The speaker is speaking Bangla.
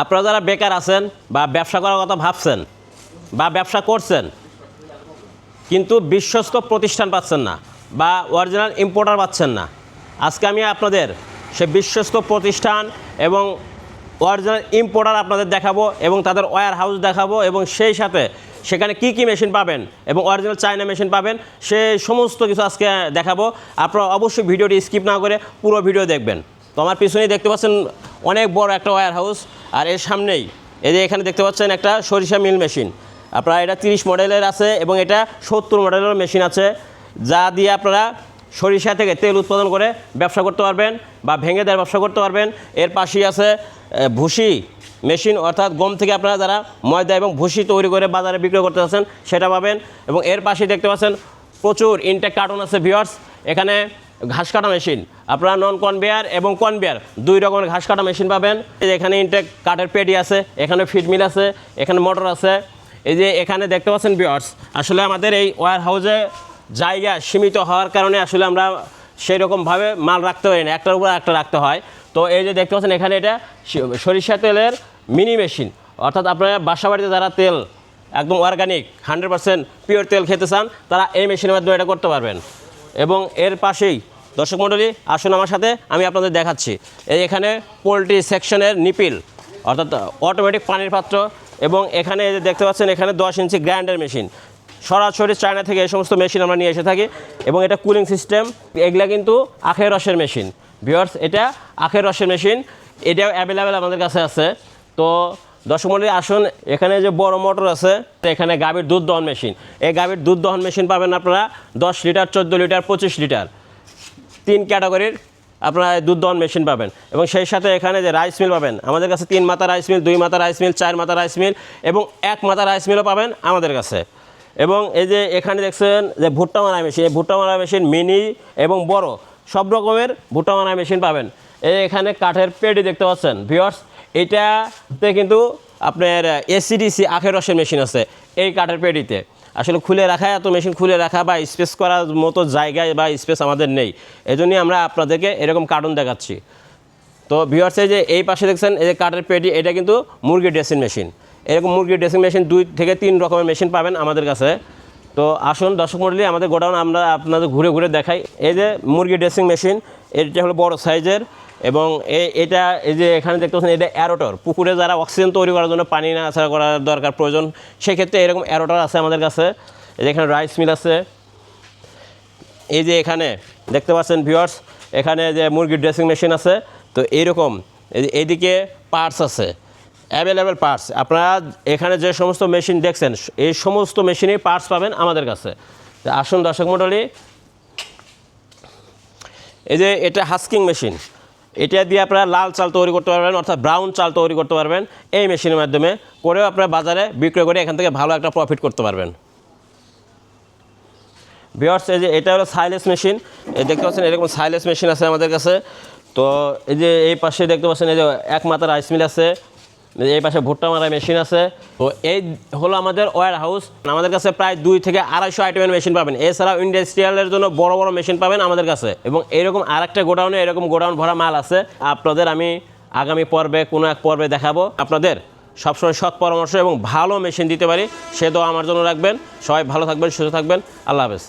আপনারা যারা বেকার আছেন বা ব্যবসা করার কথা ভাবছেন বা ব্যবসা করছেন কিন্তু বিশ্বস্ত প্রতিষ্ঠান পাচ্ছেন না বা অরিজিনাল ইম্পোর্টার পাচ্ছেন না, আজকে আমি আপনাদের সে বিশ্বস্ত প্রতিষ্ঠান এবং অরিজিনাল ইম্পোর্টার আপনাদের দেখাবো এবং তাদের ওয়্যার হাউস দেখাবো এবং সেই সাথে সেখানে কি কি মেশিন পাবেন এবং অরিজিনাল চায়না মেশিন পাবেন সে সমস্ত কিছু আজকে দেখাবো। আপনারা অবশ্যই ভিডিওটি স্কিপ না করে পুরো ভিডিও দেখবেন। তো আমার পিছনেই দেখতে পাচ্ছেন অনেক বড় একটা ওয়্যার হাউস, আর এর সামনেই এই যে এখানে দেখতে পাচ্ছেন একটা সরিষা মিল মেশিন। আপনারা এটা 30 মডেলের আছে এবং এটা 70 মডেলের মেশিন আছে, যা দিয়ে আপনারা সরিষা থেকে তেল উৎপাদন করে ব্যবসা করতে পারবেন বা ভেঙে দেওয়ার ব্যবসা করতে পারবেন। এর পাশেই আছে ভুসি মেশিন, অর্থাৎ গম থেকে আপনারা যারা ময়দা এবং ভুসি তৈরি করে বাজারে বিক্রি করতে চাচ্ছেন সেটা পাবেন। এবং এর পাশেই দেখতে পাচ্ছেন প্রচুর ইনটেক কার্টন আছে ভিউয়ার্স। এখানে ঘাস কাটা মেশিন, আপনারা নন কনভেয়ার এবং কনভেয়ার দুই রকমের ঘাস কাটা মেশিন পাবেন। এখানে ইনটেক কাঠের পেডি আছে, এখানে ফিড মিল আছে, এখানে মোটর আছে। এই যে এখানে দেখতে পাচ্ছেন ভিউয়ার্স, আসলে আমাদের এই ওয়্যার হাউসে জায়গা সীমিত হওয়ার কারণে আসলে আমরা সেই রকমভাবে মাল রাখতে পারি না, একটার উপর একটা রাখতে হয়। তো এই যে দেখতে পাচ্ছেন এখানে এটা সরিষা তেলের মিনি মেশিন, অর্থাৎ আপনারা বাসা বাড়িতে যারা তেল একদম অর্গানিক 100% পিওর তেল খেতে চান তারা এই মেশিনের মাধ্যমে এটা করতে পারবেন। এবং এর পাশেই দর্শক মণ্ডলী আসুন আমার সাথে, আমি আপনাদের দেখাচ্ছি। এই এখানে পোলট্রি সেকশনের নিপিল, অর্থাৎ অটোমেটিক পানির পাত্র। এবং এখানে দেখতে পাচ্ছেন এখানে 10 ইঞ্চি গ্রাইন্ডার মেশিন, সরাসরি চায়না থেকে এই সমস্ত মেশিন আমরা নিয়ে এসে থাকি। এবং এটা কুলিং সিস্টেম, এগুলা কিন্তু আখের রসের মেশিন ভিউয়ার্স, এটা আখের রসের মেশিন, এটাও অ্যাভেলেবেল আমাদের কাছে আছে। তো দর্শক মণ্ডলী আসুন, এখানে যে বড় মোটর আছে, এখানে গাভীর দুধ দহন মেশিন, এই গাভীর দুধ দহন মেশিন পাবেন আপনারা 10 লিটার, 14 লিটার, 25 লিটার, 3 ক্যাটাগরির আপনারা দুধ দহন মেশিন পাবেন। এবং সেই সাথে এখানে যে রাইস মিল পাবেন আমাদের কাছে, 3 মাথা রাইস মিল, 2 মাথা রাইস মিল, 4 মাথা রাইস মিল এবং 1 মাথা রাইস মিলও পাবেন আমাদের কাছে। এবং এই যে এখানে দেখছেন যে ভুট্টা মারা মেশিন, এই ভুট্টা মারা মেশিন মিনি এবং বড় সব রকমের ভুট্টা মারা মেশিন পাবেন। এই এখানে কাঠের পেডি দেখতে পাচ্ছেন ভিউয়ার্স, এইটাতে কিন্তু আপনার এসিডিসি আখের রসের মেশিন আছে এই কাঠের পেডিতে। আসলে খুলে রাখা, এত মেশিন খুলে রাখা বা স্পেস করার মতো জায়গায় বা স্পেস আমাদের নেই, এই জন্যই আমরা আপনাদেরকে এরকম কার্টুন দেখাচ্ছি। তো ভিউয়ার্স এই যে এই পাশে দেখছেন এই যে কাঠের পেডি, এটা কিন্তু মুরগি ড্রেসিং মেশিন। এরকম মুরগির ড্রেসিং মেশিন 2 থেকে 3 রকমের মেশিন পাবেন আমাদের কাছে। তো আসুন দর্শক মণ্ডলী, আমাদের গোডাউন আমরা আপনাদের ঘুরে ঘুরে দেখাই। এই যে মুরগি ড্রেসিং মেশিন, এটা হলো বড় সাইজের। এবং এটা এই যে এখানে দেখতে পাচ্ছেন এটা অ্যারোটর, পুকুরে যারা অক্সিজেন তৈরি করার জন্য পানি না ছাড়া করার দরকার প্রয়োজন, সেক্ষেত্রে এরকম অ্যারোটর আছে আমাদের কাছে। এই যে এখানে রাইস মিল আছে। এই যে এখানে দেখতে পাচ্ছেন ভিউয়ার্স, এখানে যে মুরগির ড্রেসিং মেশিন আছে। তো এইরকম এইদিকে পার্টস আছে, অ্যাভেলেবেল পার্টস। আপনারা এখানে যে সমস্ত মেশিন দেখছেন এই সমস্ত মেশিনেই পার্টস পাবেন আমাদের কাছে। আসুন দর্শক মণ্ডলী, এই যে এটা হাস্কিং মেশিন, এটা দিয়ে আপনারা লাল চাল তৈরি করতে পারবেন, অর্থাৎ ব্রাউন চাল তৈরি করতে পারবেন এই মেশিনের মাধ্যমে, করেও আপনারা বাজারে বিক্রয় করে এখান থেকে ভালো একটা প্রফিট করতে পারবেন। ভিউয়ার্স এই যে এটা হলো সাইলেস মেশিন, দেখতে পাচ্ছেন এরকম সাইলেস মেশিন আছে আমাদের কাছে। তো এই যে এই পাশে দেখতে পাচ্ছেন এই যে 1 মাথা রাইস মিল আছে, এই পাশে ভুট্টা মারা মেশিন আছে। তো এই হলো আমাদের ওয়্যার হাউস। আমাদের কাছে প্রায় 2 থেকে 250 আইটেমের মেশিন পাবেন। এছাড়াও ইন্ডাস্ট্রিয়ালের জন্য বড় বড় মেশিন পাবেন আমাদের কাছে। এবং এরকম আরেকটা গোডাউনে এরকম গোডাউন ভরা মাল আছে, আপনাদের আমি আগামী পর্বে কোনো এক পর্বে দেখাবো। আপনাদের সবসময় সৎ পরামর্শ এবং ভালো মেশিন দিতে পারি সে দোয়া আমার জন্য রাখবেন। সবাই ভালো থাকবেন, সুস্থ থাকবেন। আল্লাহ হাফেজ।